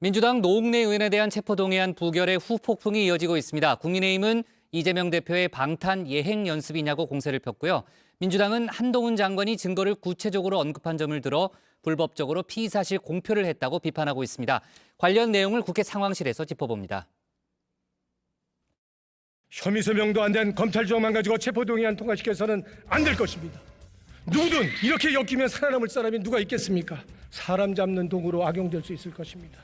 민주당 노웅래 의원에 대한 체포동의안 부결의 후폭풍이 이어지고 있습니다. 국민의힘은 이재명 대표의 방탄 예행 연습이냐고 공세를 폈고요. 민주당은 한동훈 장관이 증거를 구체적으로 언급한 점을 들어 불법적으로 피의사실 공표를 했다고 비판하고 있습니다. 관련 내용을 국회 상황실에서 짚어봅니다. 혐의 소명도 안 된 검찰 조항만 가지고 체포동의안 통과시켜서는 안 될 것입니다. 누구든 이렇게 엮이면 살아남을 사람이 누가 있겠습니까? 사람 잡는 도구로 악용될 수 있을 것입니다.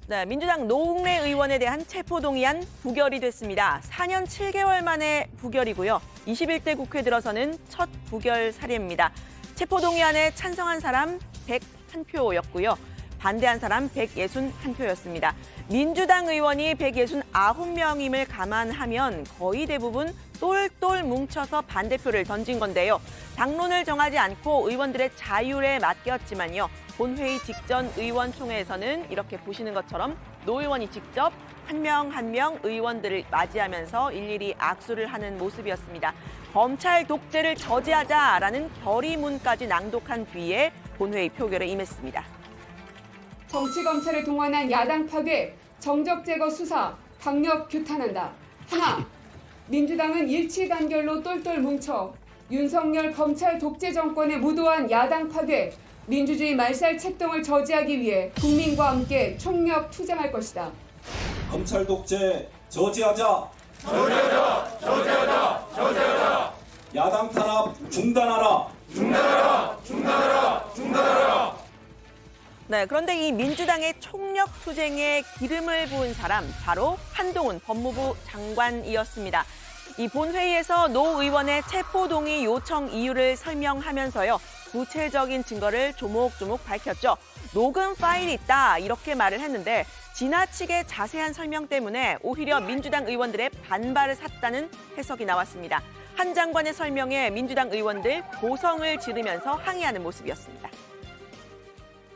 네, 민주당 노웅래 의원에 대한 체포동의안 부결이 됐습니다. 4년 7개월 만에 부결이고요. 21대 국회 들어서는 첫 부결 사례입니다. 체포동의안에 찬성한 사람 101표였고요. 반대한 사람 161표였습니다. 민주당 의원이 169명임을 감안하면 거의 대부분 똘똘 뭉쳐서 반대표를 던진 건데요. 당론을 정하지 않고 의원들의 자율에 맡겼지만요. 본회의 직전 의원총회에서는 이렇게 보시는 것처럼 노 의원이 직접 한 명 한 명 의원들을 맞이하면서 일일이 악수를 하는 모습이었습니다. 검찰 독재를 저지하자라는 결의문까지 낭독한 뒤에 본회의 표결에 임했습니다. 정치검찰을 동원한 야당 파괴, 정적 제거 수사, 강력 규탄한다. 하나, 민주당은 일치 단결로 똘똘 뭉쳐 윤석열 검찰 독재 정권에 무도한 야당 파괴, 민주주의 말살 책동을 저지하기 위해 국민과 함께 총력 투쟁할 것이다. 검찰 독재 저지하자. 저지하자. 저지하자. 저지하자. 야당 탄압 중단하라. 중단하라. 중단하라. 중단하라. 네, 그런데 이 민주당의 총력 투쟁에 기름을 부은 사람 바로 한동훈 법무부 장관이었습니다. 이 본회의에서 노 의원의 체포동의 요청 이유를 설명하면서요. 구체적인 증거를 조목조목 밝혔죠. 녹음 파일이 있다 이렇게 말을 했는데 지나치게 자세한 설명 때문에 오히려 민주당 의원들의 반발을 샀다는 해석이 나왔습니다. 한 장관의 설명에 민주당 의원들 고성을 지르면서 항의하는 모습이었습니다.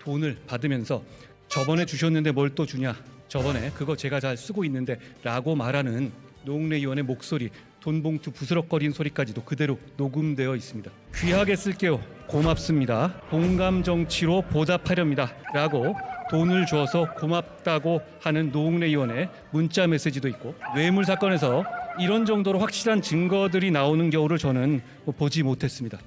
돈을 받으면서 저번에 주셨는데 뭘 또 주냐, 저번에 그거 제가 잘 쓰고 있는데 라고 말하는 노웅래 의원의 목소리, 돈봉투 부스럭거린 소리까지도 그대로 녹음되어 있습니다. 귀하게 쓸게요. 고맙습니다. 봉감 정치로 보답하렵니다. 라고 돈을 주어서 고맙다고 하는 노웅래 의원의 문자 메시지도 있고, 뇌물 사건에서 이런 정도로 확실한 증거들이 나오는 경우를 저는 보지 못했습니다.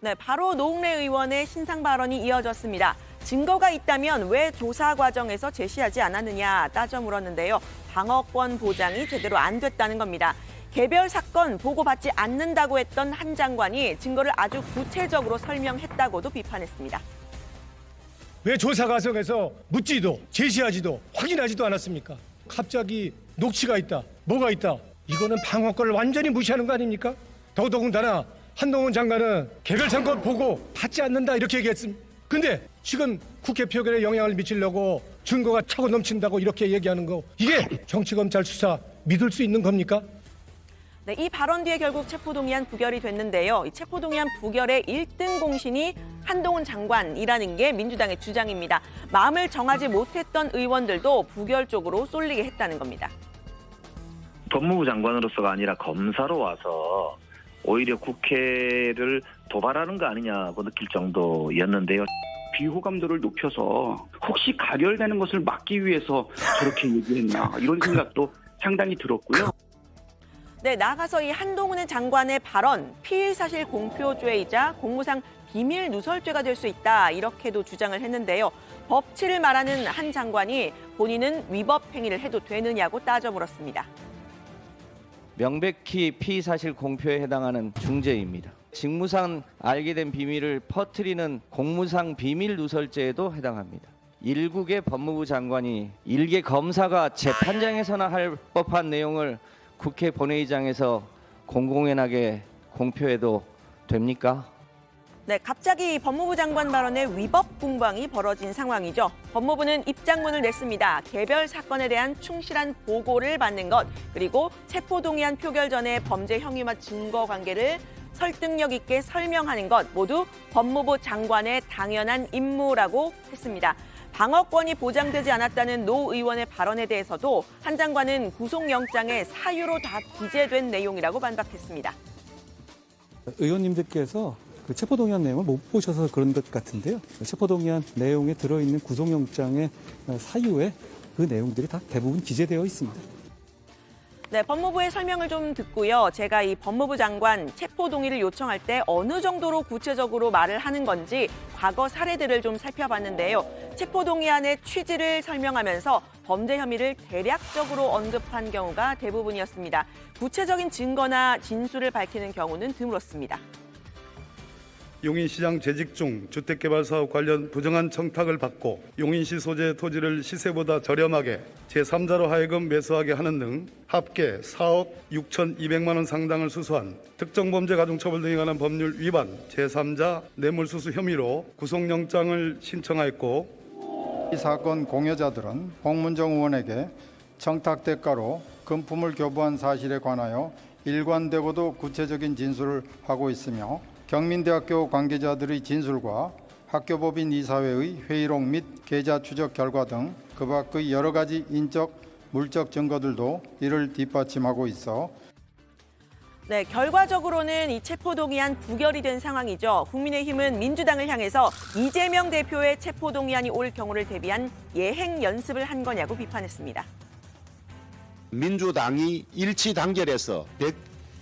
네, 바로 노웅래 의원의 신상 발언이 이어졌습니다. 증거가 있다면 왜 조사 과정에서 제시하지 않았느냐 따져 물었는데요. 방어권 보장이 제대로 안 됐다는 겁니다. 개별 사건 보고받지 않는다고 했던 한 장관이 증거를 아주 구체적으로 설명했다고도 비판했습니다. 왜 조사 과정에서 묻지도 제시하지도 확인하지도 않았습니까? 갑자기 녹취가 있다, 뭐가 있다. 이거는 방어권을 완전히 무시하는 거 아닙니까? 더더군다나 한동훈 장관은 개별 사건 보고 받지 않는다 이렇게 얘기했습니다. 근데 지금 국회 표결에 영향을 미치려고 증거가 차고 넘친다고 이렇게 얘기하는 거, 이게 정치검찰 수사 믿을 수 있는 겁니까? 네, 이 발언 뒤에 결국 체포동의안 부결이 됐는데요. 이 체포동의안 부결의 1등 공신이 한동훈 장관이라는 게 민주당의 주장입니다. 마음을 정하지 못했던 의원들도 부결 쪽으로 쏠리게 했다는 겁니다. 법무부 장관으로서가 아니라 검사로 와서 오히려 국회를 도발하는 거 아니냐고 느낄 정도였는데요. 비호감도를 높여서 혹시 가결되는 것을 막기 위해서 저렇게 얘기했나 이런 생각도 상당히 들었고요. 네, 나아가서 이 한동훈 장관의 발언, 피의사실 공표죄이자 공무상 비밀 누설죄가 될 수 있다 이렇게도 주장을 했는데요. 법치를 말하는 한 장관이 본인은 위법 행위를 해도 되느냐고 따져 물었습니다. 명백히 피의사실 공표에 해당하는 중죄입니다. 직무상 알게 된 비밀을 퍼뜨리는 공무상 비밀 누설죄에도 해당합니다. 일국의 법무부 장관이 일개 검사가 재판장에서나 할 법한 내용을 국회 본회의장에서 공공연하게 공표해도 됩니까? 네, 갑자기 법무부 장관 발언에 위법 공방이 벌어진 상황이죠. 법무부는 입장문을 냈습니다. 개별 사건에 대한 충실한 보고를 받는 것, 그리고 체포동의안 표결 전에 범죄 형의와 증거 관계를 설득력 있게 설명하는 것 모두 법무부 장관의 당연한 임무라고 했습니다. 방어권이 보장되지 않았다는 노 의원의 발언에 대해서도 한 장관은 구속영장에 사유로 다 기재된 내용이라고 반박했습니다. 의원님들께서 그 체포동의안 내용을 못 보셔서 그런 것 같은데요. 체포동의안 내용에 들어있는 구속영장의 사유에 그 내용들이 다 대부분 기재되어 있습니다. 네, 법무부의 설명을 좀 듣고요. 제가 이 법무부 장관 체포 동의를 요청할 때 어느 정도로 구체적으로 말을 하는 건지 과거 사례들을 좀 살펴봤는데요. 체포 동의안의 취지를 설명하면서 범죄 혐의를 대략적으로 언급한 경우가 대부분이었습니다. 구체적인 증거나 진술을 밝히는 경우는 드물었습니다. 용인시장 재직 중 주택개발사업 관련 부정한 청탁을 받고 용인시 소재 토지를 시세보다 저렴하게 제3자로 하여금 매수하게 하는 등 합계 4억 6,200만 원 상당을 수수한 특정범죄가중처벌 등에 관한 법률 위반 제3자 뇌물수수 혐의로 구속영장을 신청하였고 이 사건 공여자들은 홍문정 의원에게 청탁 대가로 금품을 교부한 사실에 관하여 일관되고도 구체적인 진술을 하고 있으며 경민대학교 관계자들의 진술과 학교법인 이사회의 회의록 및 계좌 추적 결과 등 그 밖의 여러 가지 인적, 물적 증거들도 이를 뒷받침하고 있어 네, 결과적으로는 이 체포동의안 부결이 된 상황이죠. 국민의힘은 민주당을 향해서 이재명 대표의 체포동의안이 올 경우를 대비한 예행 연습을 한 거냐고 비판했습니다. 민주당이 일치 단결해서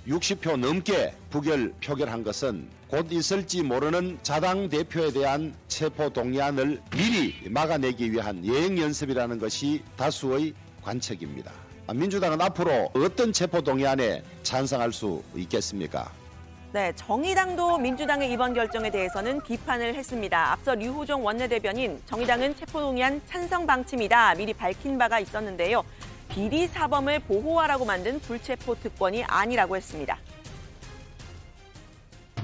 160표 넘게 부결 표결한 것은 곧 있을지 모르는 자당 대표에 대한 체포 동의안을 미리 막아내기 위한 예행 연습이라는 것이 다수의 관측입니다. 민주당은 앞으로 어떤 체포 동의안에 찬성할 수 있겠습니까? 네, 정의당도 민주당의 이번 결정에 대해서는 비판을 했습니다. 앞서 류호정 원내대변인 정의당은 체포동의안 찬성 방침이다 미리 밝힌 바가 있었는데요. 비리 사범을 보호하라고 만든 불체포 특권이 아니라고 했습니다.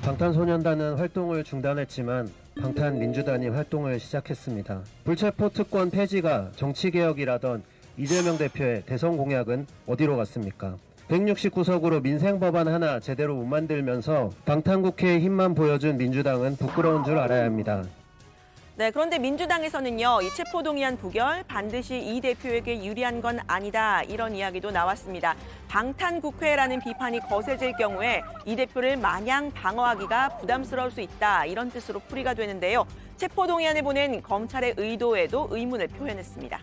방탄소년단은 활동을 중단했지만 방탄민주단이 활동을 시작했습니다. 불체포 특권 폐지가 정치개혁이라던 이재명 대표의 대선 공약은 어디로 갔습니까? 169석으로 민생법안 하나 제대로 못 만들면서 방탄국회의 힘만 보여준 민주당은 부끄러운 줄 알아야 합니다. 네, 그런데 민주당에서는요, 이 체포동의안 부결 반드시 이 대표에게 유리한 건 아니다 이런 이야기도 나왔습니다. 방탄국회라는 비판이 거세질 경우에 이 대표를 마냥 방어하기가 부담스러울 수 있다 이런 뜻으로 풀이가 되는데요. 체포동의안을 보낸 검찰의 의도에도 의문을 표현했습니다.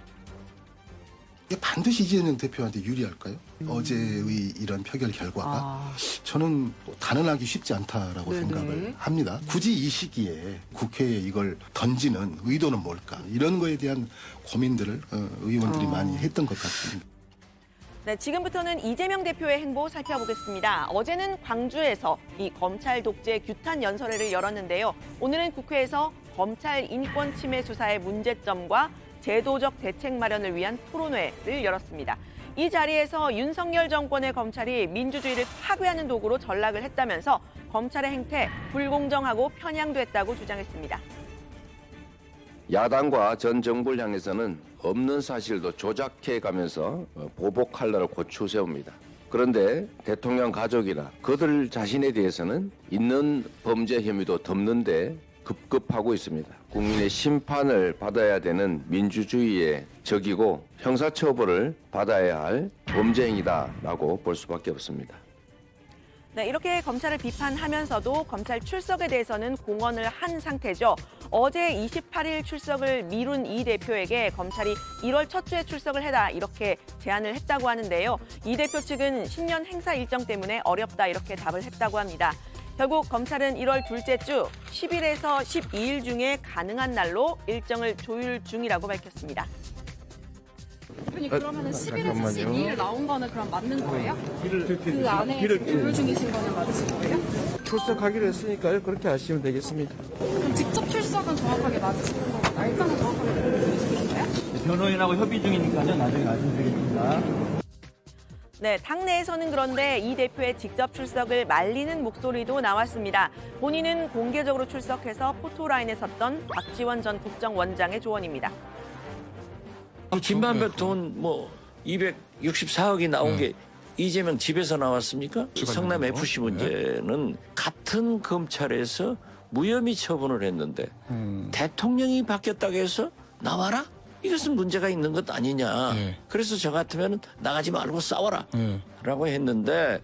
이게 반드시 이재명 대표한테 유리할까요? 어제의 이런 표결 결과가 저는 단언하기 쉽지 않다라고 생각을 합니다. 굳이 이 시기에 국회에 이걸 던지는 의도는 뭘까? 이런 거에 대한 고민들을 의원들이 많이 했던 것 같습니다. 네, 지금부터는 이재명 대표의 행보 살펴보겠습니다. 어제는 광주에서 이 검찰 독재 규탄 연설회를 열었는데요. 오늘은 국회에서 검찰 인권 침해 수사의 문제점과 제도적 대책 마련을 위한 토론회를 열었습니다. 이 자리에서 윤석열 정권의 검찰이 민주주의를 파괴하는 도구로 전락을 했다면서 검찰의 행태 불공정하고 편향됐다고 주장했습니다. 야당과 전 정부를 향해서는 없는 사실도 조작해가면서 보복 칼날을 고추 세웁니다. 그런데 대통령 가족이나 그들 자신에 대해서는 있는 범죄 혐의도 덮는데 급급하고 있습니다. 국민의 심판을 받아야 되는 민주주의의 적이고 형사처벌을 받아야 할 범죄 행위다라고 볼 수밖에 없습니다. 네, 이렇게 검찰을 비판하면서도 검찰 출석에 대해서는 공언을 한 상태죠. 어제 28일 출석을 미룬 이 대표에게 검찰이 1월 첫 주에 출석을 해라 이렇게 제안을 했다고 하는데요. 이 대표 측은 신년 행사 일정 때문에 어렵다 이렇게 답을 했다고 합니다. 결국 검찰은 1월 둘째 주 10일에서 12일 중에 가능한 날로 일정을 조율 중이라고 밝혔습니다. 대표님 그러면 10일에서 12일 나온 거는 그럼 맞는 거예요? 그 안에 조율 중이신 거는 맞으신 거예요? 출석하기로 했으니까요. 그렇게 하시면 되겠습니다. 그럼 직접 출석은 정확하게 맞으신 거고 날짜는 정확하게 모르고 계신 거예요? 변호인하고 협의 중이니까요. 나중에 말씀드리겠습니다. 네, 당내에서는 그런데 이 대표의 직접 출석을 말리는 목소리도 나왔습니다. 본인은 공개적으로 출석해서 포토라인에 섰던 박지원 전 국정원장의 조언입니다. 김만배 돈 264억이 나온 게 이재명 집에서 나왔습니까? 성남 FC 문제는 같은 검찰에서 무혐의 처분을 했는데 대통령이 바뀌었다고 해서 나와라? 이것은 문제가 있는 것 아니냐. 그래서 저 같으면 나가지 말고 싸워라 라고 했는데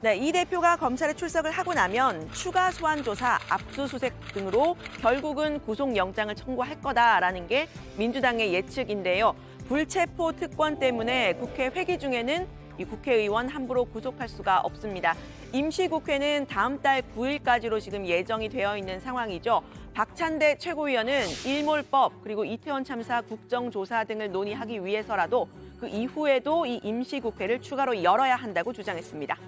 네, 이 대표가 검찰에 출석을 하고 나면 추가 소환 조사, 압수수색 등으로 결국은 구속영장을 청구할 거다라는 게 민주당의 예측인데요. 불체포 특권 때문에 국회 회기 중에는 이 국회의원 함부로 구속할 수가 없습니다. 임시국회는 다음 달 9일까지로 지금 예정이 되어 있는 상황이죠. 박찬대 최고위원은 일몰법 그리고 이태원 참사 국정조사 등을 논의하기 위해서라도 그 이후에도 이 임시국회를 추가로 열어야 한다고 주장했습니다.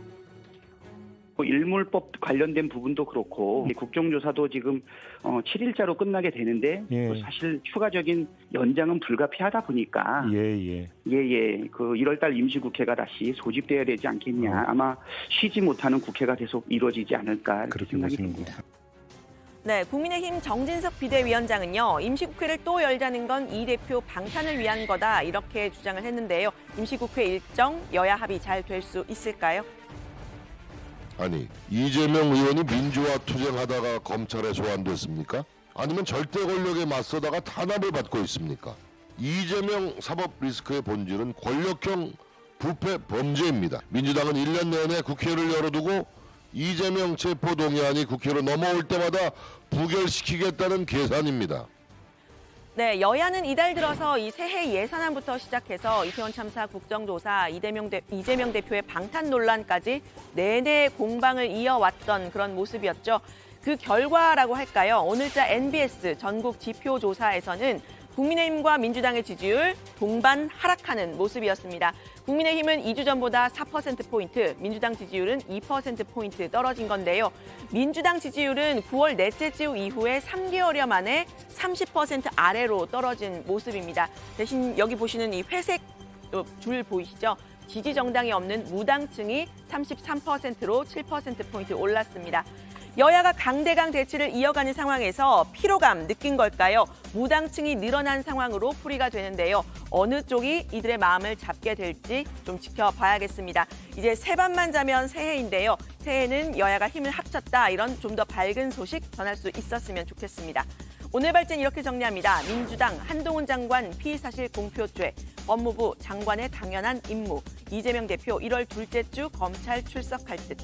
일몰법 관련된 부분도 그렇고 국정조사도 지금 7일자로 끝나게 되는데 사실 추가적인 연장은 불가피하다 보니까 그 1월달 임시국회가 다시 소집돼야 되지 않겠냐. 아마 쉬지 못하는 국회가 계속 이루어지지 않을까 그렇게 생각이 듭니다. 네, 국민의힘 정진석 비대위원장은요. 임시국회를 또 열자는 건 이 대표 방탄을 위한 거다 이렇게 주장을 했는데요. 임시국회 일정 여야 합의 잘 될 수 있을까요? 아니, 이재명 의원이 민주화 투쟁하다가 검찰에 소환됐습니까? 아니면 절대 권력에 맞서다가 탄압을 받고 있습니까? 이재명 사법 리스크의 본질은 권력형 부패 범죄입니다. 민주당은 1년 내내 국회를 열어두고 이재명 체포동의안이 국회로 넘어올 때마다 부결시키겠다는 계산입니다. 네, 여야는 이달 들어서 이 새해 예산안부터 시작해서 이태원 참사 국정조사, 이재명 대표의 방탄 논란까지 내내 공방을 이어왔던 그런 모습이었죠. 그 결과라고 할까요? 오늘자 NBS 전국 지표조사에서는 국민의힘과 민주당의 지지율 동반 하락하는 모습이었습니다. 국민의힘은 2주 전보다 4%포인트, 민주당 지지율은 2%포인트 떨어진 건데요. 민주당 지지율은 9월 넷째 주 이후에 3개월여 만에 30% 아래로 떨어진 모습입니다. 대신 여기 보시는 이 회색 줄 보이시죠? 지지 정당이 없는 무당층이 33%로 7%포인트 올랐습니다. 여야가 강대강 대치를 이어가는 상황에서 피로감 느낀 걸까요? 무당층이 늘어난 상황으로 풀이가 되는데요. 어느 쪽이 이들의 마음을 잡게 될지 좀 지켜봐야겠습니다. 이제 새 밤만 자면 새해인데요. 새해는 여야가 힘을 합쳤다. 이런 좀 더 밝은 소식 전할 수 있었으면 좋겠습니다. 오늘 발제는 이렇게 정리합니다. 민주당 한동훈 장관 피의사실 공표죄, 법무부 장관의 당연한 임무, 이재명 대표 1월 둘째 주 검찰 출석할 듯.